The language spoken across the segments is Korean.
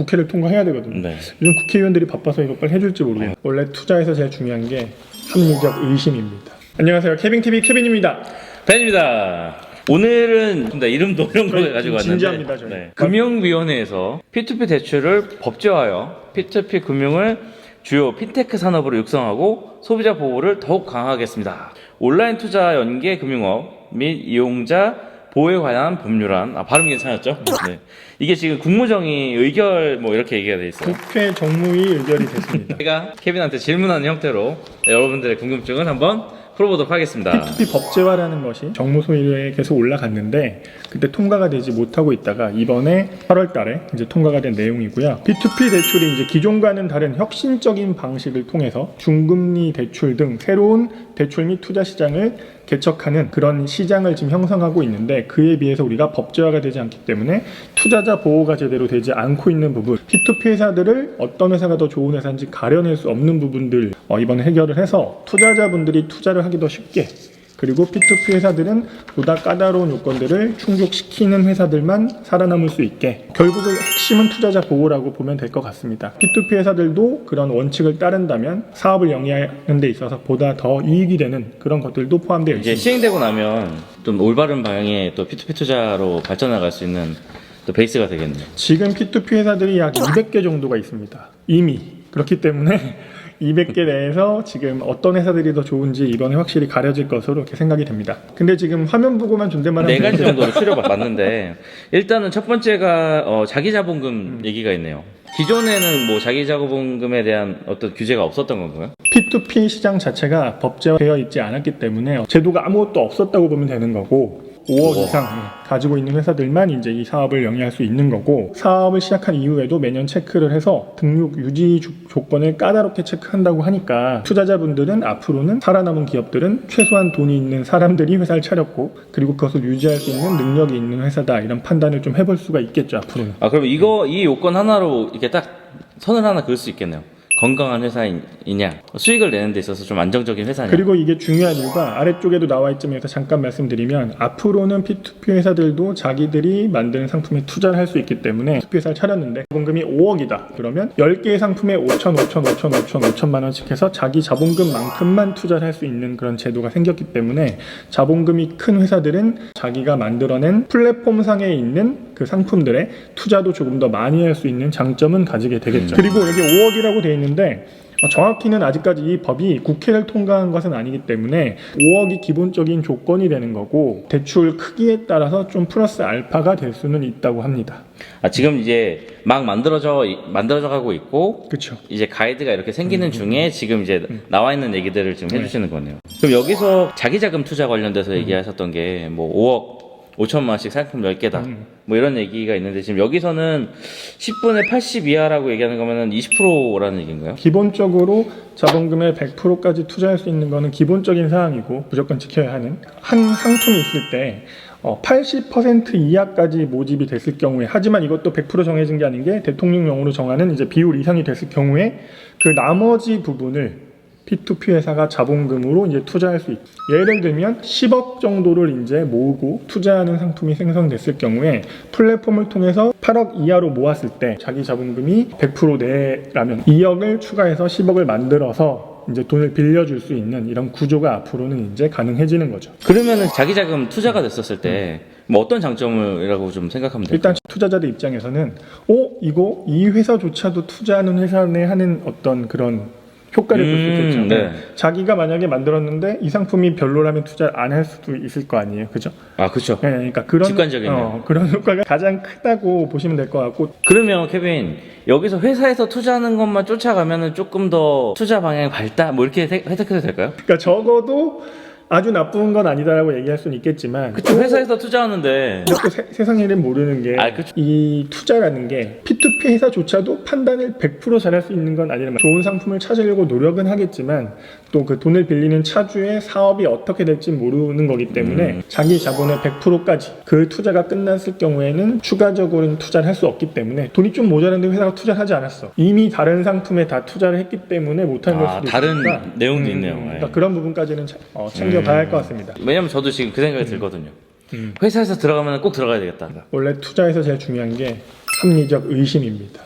국회를 통과해야 되거든요. 네. 요즘 국회의원들이 바빠서 이거 빨리 해줄지 모르겠어요. 원래 투자에서 제일 중요한 게 합리적 의심입니다. 안녕하세요. 케빈TV 케빈입니다. 팬입니다. 오늘은 이름도 이런 걸 가지고 왔는데 진지합니다, 저희. 금융위원회에서 P2P 대출을 법제화하여 P2P 금융을 주요 핀테크 산업으로 육성하고 소비자 보호를 더욱 강화하겠습니다. 온라인 투자 연계 금융업 및 이용자 보호에 관한 법률안. 발음 괜찮았죠? 네. 이게 지금 국무정의 의결 뭐 이렇게 얘기가 돼 있어요. 국회 정무위 의결이 됐습니다. 제가 케빈한테 질문하는 형태로 여러분들의 궁금증을 한번 풀어보도록 하겠습니다. P2P 법제화라는 것이 정무소위에 계속 올라갔는데 그때 통과가 되지 못하고 있다가 이번에 8월 달에 이제 통과가 된 내용이고요. P2P 대출이 이제 기존과는 다른 혁신적인 방식을 통해서 중금리 대출 등 새로운 대출 및 투자 시장을 개척하는 그런 시장을 지금 형성하고 있는데 그에 비해서 우리가 법제화가 되지 않기 때문에 투자자 보호가 제대로 되지 않고 있는 부분, P2P 회사들을 어떤 회사가 더 좋은 회사인지 가려낼 수 없는 부분들 이번에 해결을 해서 투자자분들이 투자를 하기 더 쉽게, 그리고 P2P 회사들은 보다 까다로운 요건들을 충족시키는 회사들만 살아남을 수 있게, 결국은 핵심은 투자자 보호라고 보면 될 것 같습니다. P2P 회사들도 그런 원칙을 따른다면 사업을 영위하는 데 있어서 보다 더 이익이 되는 그런 것들도 포함되어 이제 있습니다. 시행되고 나면 좀 올바른 방향의 또 P2P 투자로 발전나갈 수 있는 또 베이스가 되겠네요. 지금 P2P 회사들이 약 200개 정도가 있습니다. 이미. 그렇기 때문에 200개 내에서 지금 어떤 회사들이 더 좋은지 이번에 확실히 가려질 것으로 이렇게 생각이 됩니다. 근데 지금 화면 보고만 존댓말 하면 4가지 정도로 추려봤는데 일단은 첫 번째가 자기자본금 얘기가 있네요. 기존에는 뭐 자기자본금에 대한 어떤 규제가 없었던 건가요? P2P 시장 자체가 법제화되어 있지 않았기 때문에 제도가 아무것도 없었다고 보면 되는 거고 5억 이상 가지고 있는 회사들만 이제 이 사업을 영위할 수 있는 거고, 사업을 시작한 이후에도 매년 체크를 해서 등록 유지 조건을 까다롭게 체크한다고 하니까 투자자분들은 앞으로는 살아남은 기업들은 최소한 돈이 있는 사람들이 회사를 차렸고 그리고 그것을 유지할 수 있는 능력이 있는 회사다, 이런 판단을 좀 해볼 수가 있겠죠 앞으로는. 그럼 이 요건 하나로 이렇게 딱 선을 하나 그을 수 있겠네요. 건강한 회사이냐, 수익을 내는 데 있어서 좀 안정적인 회사냐. 그리고 이게 중요한 이유가 아래쪽에도 나와 있지만 잠깐 말씀드리면, 앞으로는 P2P 회사들도 자기들이 만드는 상품에 투자를 할 수 있기 때문에 P2P 회사를 차렸는데 자본금이 5억이다 그러면 10개의 상품에 5천만 원씩 해서 자기 자본금만큼만 투자를 할 수 있는 그런 제도가 생겼기 때문에 자본금이 큰 회사들은 자기가 만들어낸 플랫폼상에 있는 그 상품들의 투자도 조금 더 많이 할 수 있는 장점은 가지게 되겠죠. 그리고 여기 5억이라고 돼 있는데 정확히는 아직까지 이 법이 국회를 통과한 것은 아니기 때문에 5억이 기본적인 조건이 되는 거고, 대출 크기에 따라서 좀 플러스 알파가 될 수는 있다고 합니다. 지금 이제 막 만들어져 가고 있고, 그렇죠. 이제 가이드가 이렇게 생기는 중에 지금 이제 나와 있는 얘기들을 지금 해주시는 거네요. 그럼 여기서 자기자금 투자 관련돼서 얘기하셨던 게 뭐 5억 5천만 원씩 상품 10개다 뭐 이런 얘기가 있는데, 지금 여기서는 10분의 80 이하라고 얘기하는 거면은 20%라는 얘기인가요? 기본적으로 자본금의 100%까지 투자할 수 있는 거는 기본적인 사항이고 무조건 지켜야 하는, 한 상품이 있을 때 80% 이하까지 모집이 됐을 경우에, 하지만 이것도 100% 정해진 게 아닌 게 대통령령으로 정하는 이제 비율 이상이 됐을 경우에 그 나머지 부분을 P2P 회사가 자본금으로 이제 투자할 수 있다. 예를 들면 10억 정도를 이제 모으고 투자하는 상품이 생성됐을 경우에 플랫폼을 통해서 8억 이하로 모았을 때 자기 자본금이 100% 내라면 2억을 추가해서 10억을 만들어서 이제 돈을 빌려줄 수 있는 이런 구조가 앞으로는 이제 가능해지는 거죠. 그러면은 자기자금 투자가 됐었을 때 뭐 어떤 장점이라고 좀 생각하면 될까요? 일단 투자자들 입장에서는 이거 이 회사조차도 투자하는 회사네 하는 어떤 그런 효과를 볼 수 있겠죠. 네. 자기가 만약에 만들었는데 이 상품이 별로라면 투자를 안 할 수도 있을 거 아니에요, 그죠? 그렇죠. 네, 그러니까 그런 직관적이네요. 그런 효과가 가장 크다고 보시면 될 것 같고. 그러면 케빈, 여기서 회사에서 투자하는 것만 쫓아가면은 조금 더 투자 방향이 밝다 뭐 이렇게 해석해도 될까요? 그러니까 적어도 아주 나쁜 건 아니다라고 얘기할 수는 있겠지만, 그쵸, 회사에서 투자하는데 또 세상 일은 모르는 게 이 투자라는 게 P2P 회사조차도 판단을 100% 잘할 수 있는 건 아니란 말이에요. 좋은 상품을 찾으려고 노력은 하겠지만 또 그 돈을 빌리는 차주의 사업이 어떻게 될지 모르는 거기 때문에 자기 자본의 100%까지 그 투자가 끝났을 경우에는 추가적으로는 투자를 할 수 없기 때문에, 돈이 좀 모자란데 회사가 투자를 하지 않았어, 이미 다른 상품에 다 투자를 했기 때문에 못한 걸 수도 다른 있으니까 내용도 있네요. 그러니까 그런 부분까지는 챙겨봐야 할 것 같습니다. 왜냐면 저도 지금 그 생각이 들거든요. 회사에서 들어가면 꼭 들어가야 되겠다. 원래 투자에서 제일 중요한 게 합리적 의심입니다.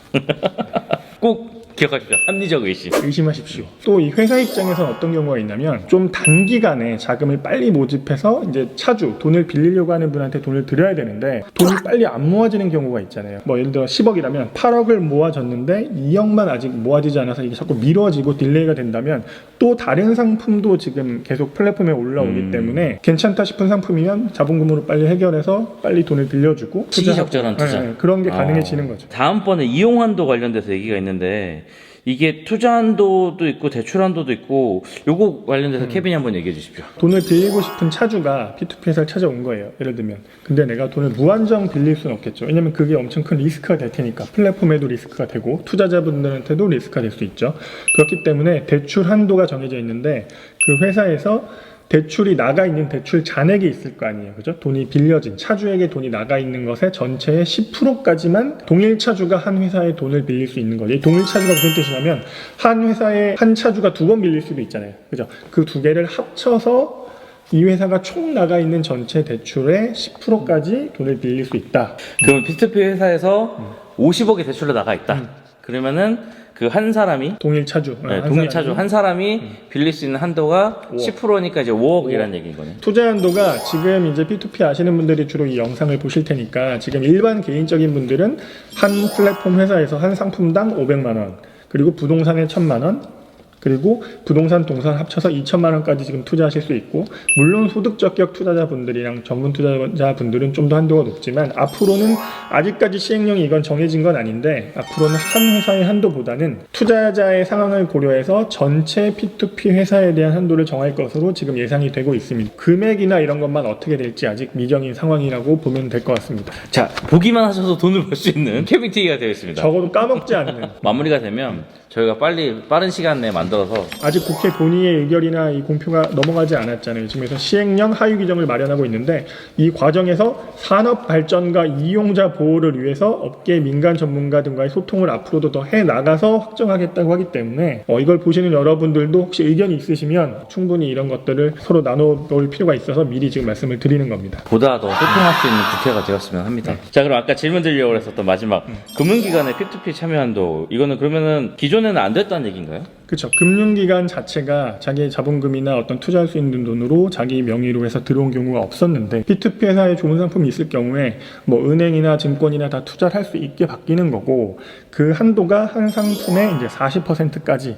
꼭 기억하십시오. 합리적 의심. 의심하십시오. 또 이 회사 입장에서는 어떤 경우가 있냐면 좀 단기간에 자금을 빨리 모집해서 이제 차주 돈을 빌리려고 하는 분한테 돈을 드려야 되는데 돈이 빨리 안 모아지는 경우가 있잖아요. 뭐 예를 들어 10억이라면 8억을 모아졌는데 2억만 아직 모아지지 않아서 이게 자꾸 미뤄지고 딜레이가 된다면 또 다른 상품도 지금 계속 플랫폼에 올라오기 때문에 괜찮다 싶은 상품이면 자본금으로 빨리 해결해서 빨리 돈을 빌려주고 시기적절한 투자. 네, 그런 게 가능해지는 거죠. 다음번에 이용한도 관련돼서 얘기가 있는데 이게 투자한도도 있고 대출한도도 있고 요거 관련돼서 케빈이 한번 얘기해 주십시오. 돈을 빌리고 싶은 차주가 P2P 회사를 찾아온 거예요. 예를 들면. 근데 내가 돈을 무한정 빌릴 수는 없겠죠. 왜냐면 그게 엄청 큰 리스크가 될 테니까. 플랫폼에도 리스크가 되고 투자자분들한테도 리스크가 될 수 있죠. 그렇기 때문에 대출 한도가 정해져 있는데 그 회사에서 대출이 나가 있는 대출 잔액이 있을 거 아니에요. 그죠? 돈이 빌려진 차주에게 돈이 나가 있는 것의 전체의 10%까지만 동일 차주가 한 회사에 돈을 빌릴 수 있는 거죠. 이 동일 차주가 무슨 뜻이냐면 한 회사에 한 차주가 두 번 빌릴 수도 있잖아요. 그죠? 그 두 개를 합쳐서 이 회사가 총 나가 있는 전체 대출의 10%까지 돈을 빌릴 수 있다. 그러면 P2P 회사에서 50억의 대출로 나가 있다. 그러면은 그 한 사람이 동일 차주. 네, 동일 차주 한 사람이 빌릴 수 있는 한도가 10%니까 이제 5억이라는 얘기인 거네. 투자 한도가 지금 이제 P2P 아시는 분들이 주로 이 영상을 보실 테니까 지금 일반 개인적인 분들은 한 플랫폼 회사에서 한 상품당 500만 원, 그리고 부동산에 1000만 원, 그리고 부동산 동산 합쳐서 2천만 원까지 지금 투자하실 수 있고, 물론 소득 적격 투자자분들이랑 전문 투자자분들은 좀 더 한도가 높지만 앞으로는 아직까지 시행령이 이건 정해진 건 아닌데 앞으로는 한 회사의 한도보다는 투자자의 상황을 고려해서 전체 P2P 회사에 대한 한도를 정할 것으로 지금 예상이 되고 있습니다. 금액이나 이런 것만 어떻게 될지 아직 미정인 상황이라고 보면 될 것 같습니다. 자, 보기만 하셔도 돈을 벌 수 있는 캐비티가 되어 있습니다. 적어도 까먹지 않는. 마무리가 되면 저희가 빠른 시간 내에 만들어서 아직 국회 본회의 의결이나 이 공표가 넘어가지 않았잖아요. 지금 그래서 시행령 하위 규정을 마련하고 있는데 이 과정에서 산업 발전과 이용자 보호를 위해서 업계 민간 전문가 등과의 소통을 앞으로도 더 해 나가서 확정하겠다고 하기 때문에 이걸 보시는 여러분들도 혹시 의견이 있으시면 충분히 이런 것들을 서로 나눠볼 필요가 있어서 미리 지금 말씀을 드리는 겁니다. 보다 더 소통할 수 있는 국회가 되었으면 합니다. 자, 그럼 아까 질문 드리려고 했었던 마지막 금융기관의 P2P 참여 한도, 이거는 그러면은 기존에는 안 됐다는 얘기인가요? 그렇죠. 금융기관 자체가 자기의 자본금이나 어떤 투자할 수 있는 돈으로 자기 명의로 해서 들어온 경우가 없었는데 P2P 회사에 좋은 상품이 있을 경우에 뭐 은행이나 증권이나 다 투자를 할 수 있게 바뀌는 거고, 그 한도가 한 상품의 이제 40%까지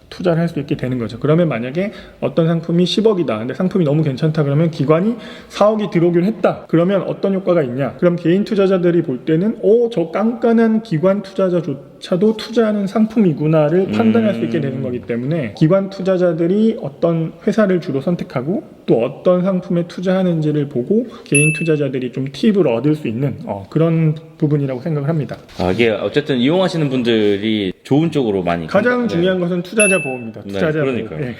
투자를 할 수 있게 되는 거죠. 그러면 만약에 어떤 상품이 10억이다. 근데 상품이 너무 괜찮다. 그러면 기관이 4억이 들어오기로 했다. 그러면 어떤 효과가 있냐? 그럼 개인 투자자들이 볼 때는 저 깐깐한 기관 투자자조차도 투자하는 상품이구나를 판단할 수 있게 되는 거기 때문에 기관 투자자들이 어떤 회사를 주로 선택하고 또 어떤 상품에 투자하는지를 보고 개인 투자자들이 좀 팁을 얻을 수 있는 그런 부분이라고 생각을 합니다. 이게 어쨌든 이용하시는 분들이 좋은 쪽으로 많이 가장 중요한 것은 투자자 보호입니다. 투자자 보호. 그러니까요.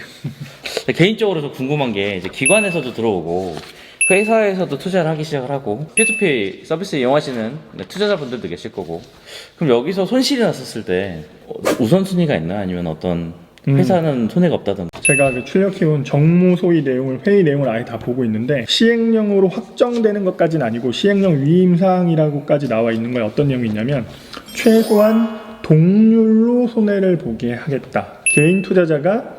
개인적으로 좀 궁금한 게 이제 기관에서도 들어오고 회사에서도 투자를 하기 시작을 하고 P2P 서비스 이용하시는 투자자분들도 계실 거고, 그럼 여기서 손실이 났었을 때 우선순위가 있나? 아니면 어떤 회사는 손해가 없다든가? 제가 그 출력해온 정무 소위 내용을, 회의 내용을 아예 다 보고 있는데 시행령으로 확정되는 것까지는 아니고 시행령 위임사항이라고까지 나와 있는 거에 어떤 내용이 있냐면 최소한 동률로 손해를 보게 하겠다. 개인 투자자가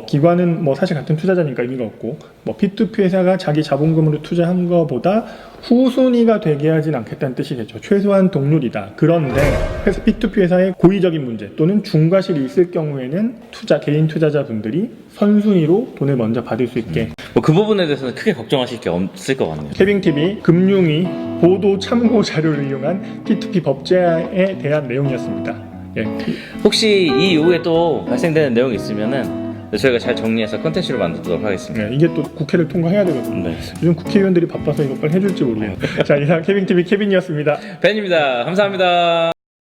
기관은 사실 같은 투자자니까 의미가 없고 P2P 회사가 자기 자본금으로 투자한 것보다 후순위가 되게 하진 않겠다는 뜻이겠죠. 최소한 동률이다. 그런데 P2P 회사의 고의적인 문제 또는 중과실이 있을 경우에는 개인 투자자분들이 선순위로 돈을 먼저 받을 수 있게. 그 부분에 대해서는 크게 걱정하실 게 없을 것 같네요. 케빈TV 금융위 보도 참고 자료를 이용한 P2P 법제화에 대한 내용이었습니다. 예. 혹시 이 이후에 또 발생되는 내용이 있으면은 저희가 잘 정리해서 컨텐츠로 만들도록 하겠습니다. 네, 이게 또 국회를 통과해야 되거든요. 네. 요즘 국회의원들이 바빠서 이것걸 해줄지 모르겠네요. 자, 이상 케빈TV 케빈이었습니다. 벤입니다. 감사합니다.